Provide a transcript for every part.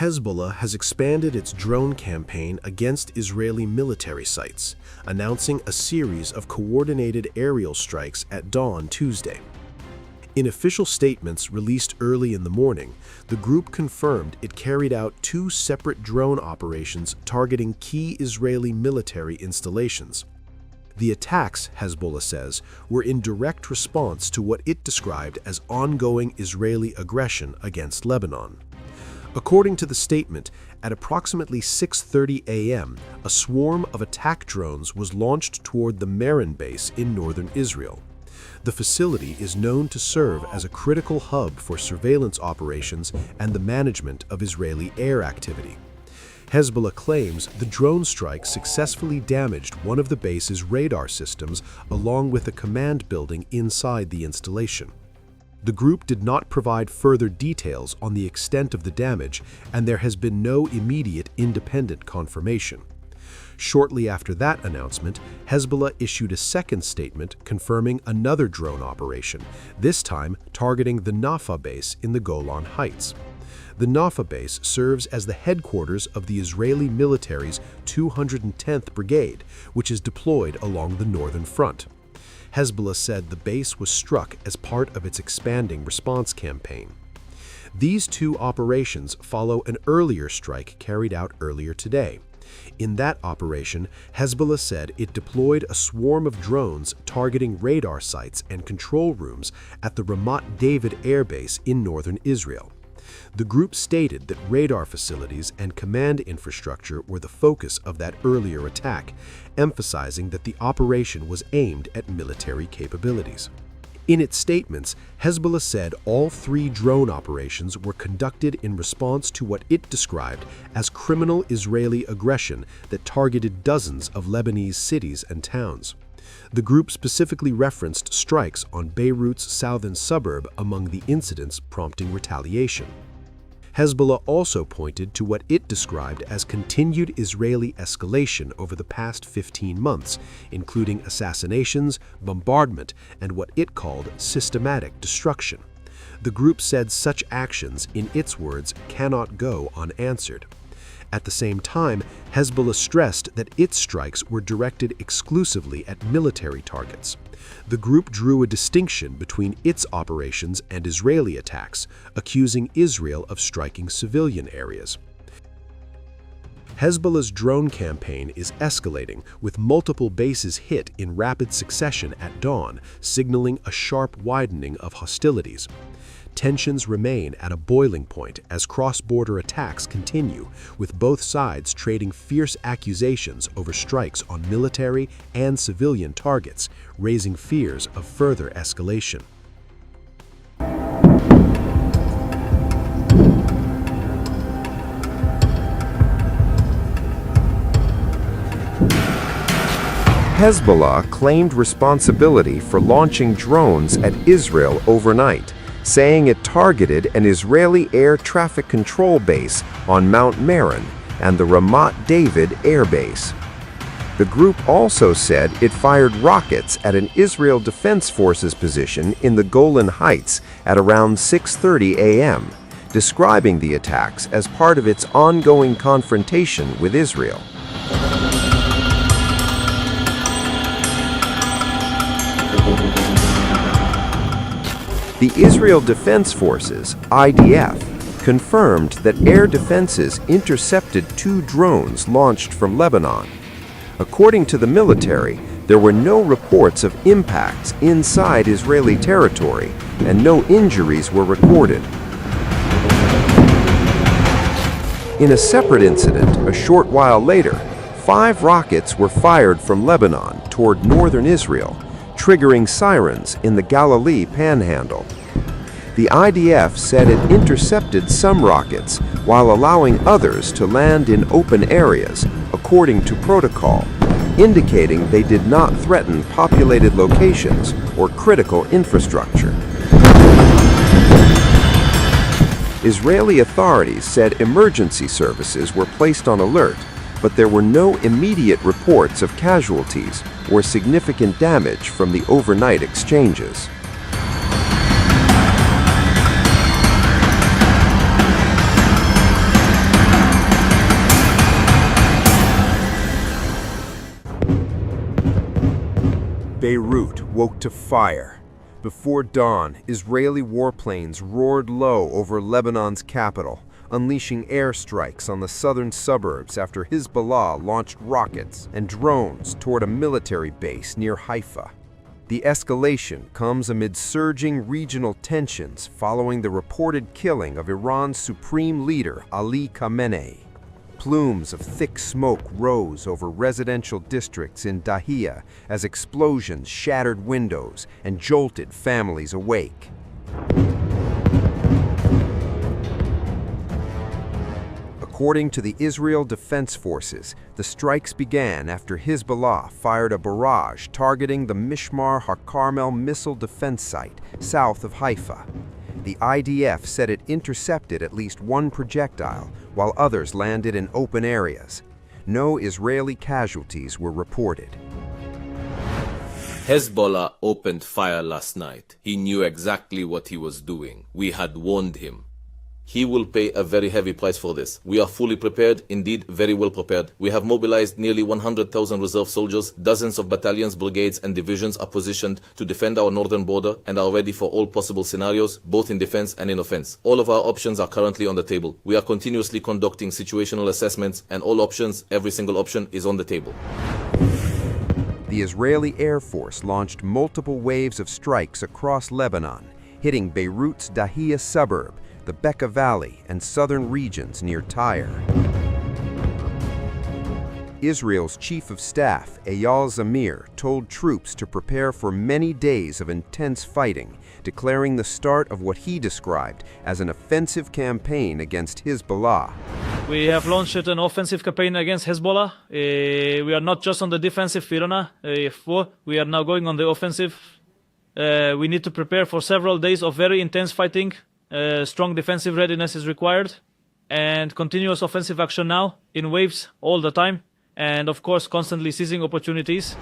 Hezbollah has expanded its drone campaign against Israeli military sites, announcing a series of coordinated aerial strikes at dawn Tuesday. In official statements released early in the morning, the group confirmed it carried out 2 separate drone operations targeting key Israeli military installations. The attacks, Hezbollah says, were in direct response to what it described as ongoing Israeli aggression against Lebanon. According to the statement, at approximately 6:30 a.m., a swarm of attack drones was launched toward the Meron base in northern Israel. The facility is known to serve as a critical hub for surveillance operations and the management of Israeli air activity. Hezbollah claims the drone strike successfully damaged one of the base's radar systems along with a command building inside the installation. The group did not provide further details on the extent of the damage, and there has been no immediate independent confirmation. Shortly after that announcement, Hezbollah issued a second statement confirming another drone operation, this time targeting the Nafah base in the Golan Heights. The Nafah base serves as the headquarters of the Israeli military's 210th Brigade, which is deployed along the northern front. Hezbollah said the base was struck as part of its expanding response campaign. These 2 operations follow an earlier strike carried out earlier today. In that operation, Hezbollah said it deployed a swarm of drones targeting radar sites and control rooms at the Ramat David air base in northern Israel. The group stated that radar facilities and command infrastructure were the focus of that earlier attack, emphasizing that the operation was aimed at military capabilities. In its statements, Hezbollah said all 3 drone operations were conducted in response to what it described as criminal Israeli aggression that targeted dozens of Lebanese cities and towns. The group specifically referenced strikes on Beirut's southern suburb among the incidents prompting retaliation. Hezbollah also pointed to what it described as continued Israeli escalation over the past 15 months, including assassinations, bombardment, and what it called systematic destruction. The group said such actions, in its words, cannot go unanswered. At the same time, Hezbollah stressed that its strikes were directed exclusively at military targets. The group drew a distinction between its operations and Israeli attacks, accusing Israel of striking civilian areas. Hezbollah's drone campaign is escalating, with multiple bases hit in rapid succession at dawn, signaling a sharp widening of hostilities. Tensions remain at a boiling point as cross-border attacks continue, with both sides trading fierce accusations over strikes on military and civilian targets, raising fears of further escalation. Hezbollah claimed responsibility for launching drones at Israel overnight, saying it targeted an Israeli air traffic control base on Mount Meron and the Ramat David air base. The group also said it fired rockets at an Israel Defense Forces position in the Golan Heights at around 6:30 a.m., describing the attacks as part of its ongoing confrontation with Israel. The Israel Defense Forces, IDF, confirmed that air defenses intercepted 2 drones launched from Lebanon. According to the military, there were no reports of impacts inside Israeli territory, and no injuries were recorded. In a separate incident, a short while later, 5 rockets were fired from Lebanon toward northern Israel, triggering sirens in the Galilee Panhandle. The IDF said it intercepted some rockets while allowing others to land in open areas, according to protocol, indicating they did not threaten populated locations or critical infrastructure. Israeli authorities said emergency services were placed on alert, but there were no immediate reports of casualties or significant damage from the overnight exchanges. Beirut woke to fire. Before dawn, Israeli warplanes roared low over Lebanon's capital, unleashing airstrikes on the southern suburbs after Hezbollah launched rockets and drones toward a military base near Haifa. The escalation comes amid surging regional tensions following the reported killing of Iran's supreme leader Ali Khamenei. Plumes of thick smoke rose over residential districts in Dahiya as explosions shattered windows and jolted families awake. According to the Israel Defense Forces, the strikes began after Hezbollah fired a barrage targeting the Mishmar HaCarmel missile defense site south of Haifa. The IDF said it intercepted at least one projectile, while others landed in open areas. No Israeli casualties were reported. Hezbollah opened fire last night. He knew exactly what he was doing. We had warned him. He will pay a very heavy price for this. We are fully prepared, indeed very well prepared. We have mobilized nearly 100,000 reserve soldiers. Dozens of battalions, brigades and divisions are positioned to defend our northern border and are ready for all possible scenarios, both in defense and in offense. All of our options are currently on the table. We are continuously conducting situational assessments, and all options, every single option, is on the table. The Israeli Air Force launched multiple waves of strikes across Lebanon, hitting Beirut's Dahiya suburb, the Bekaa Valley, and southern regions near Tyre. Israel's Chief of Staff, Eyal Zamir, told troops to prepare for many days of intense fighting, declaring the start of what he described as an offensive campaign against Hezbollah. We have launched an offensive campaign against Hezbollah. We are not just on the defensive, Firona. We are now going on the offensive. We need to prepare for several days of very intense fighting. Strong defensive readiness is required, and continuous offensive action now, in waves, all the time, and of course constantly seizing opportunities.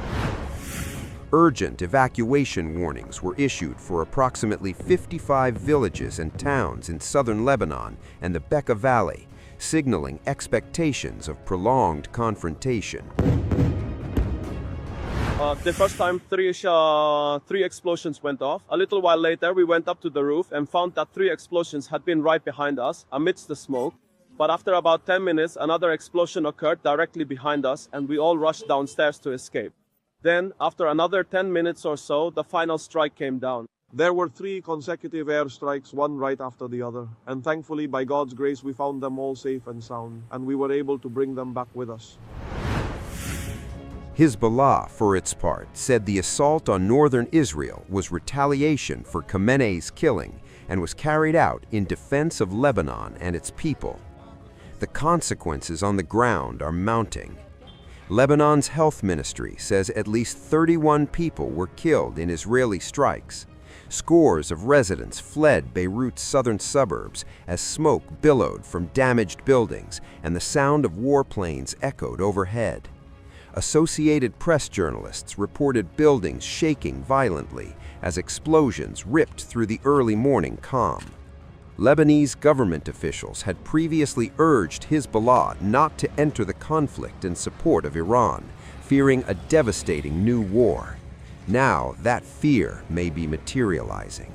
Urgent evacuation warnings were issued for approximately 55 villages and towns in southern Lebanon and the Bekaa Valley, signaling expectations of prolonged confrontation. The first time, three explosions went off. A little while later, we went up to the roof and found that 3 explosions had been right behind us, amidst the smoke. But after about 10 minutes, another explosion occurred directly behind us, and we all rushed downstairs to escape. Then, after another 10 minutes or so, the final strike came down. There were 3 consecutive airstrikes, one right after the other. And thankfully, by God's grace, we found them all safe and sound, and we were able to bring them back with us. Hezbollah, for its part, said the assault on northern Israel was retaliation for Khamenei's killing and was carried out in defense of Lebanon and its people. The consequences on the ground are mounting. Lebanon's health ministry says at least 31 people were killed in Israeli strikes. Scores of residents fled Beirut's southern suburbs as smoke billowed from damaged buildings and the sound of warplanes echoed overhead. Associated Press journalists reported buildings shaking violently as explosions ripped through the early morning calm. Lebanese government officials had previously urged Hezbollah not to enter the conflict in support of Iran, fearing a devastating new war. Now that fear may be materializing.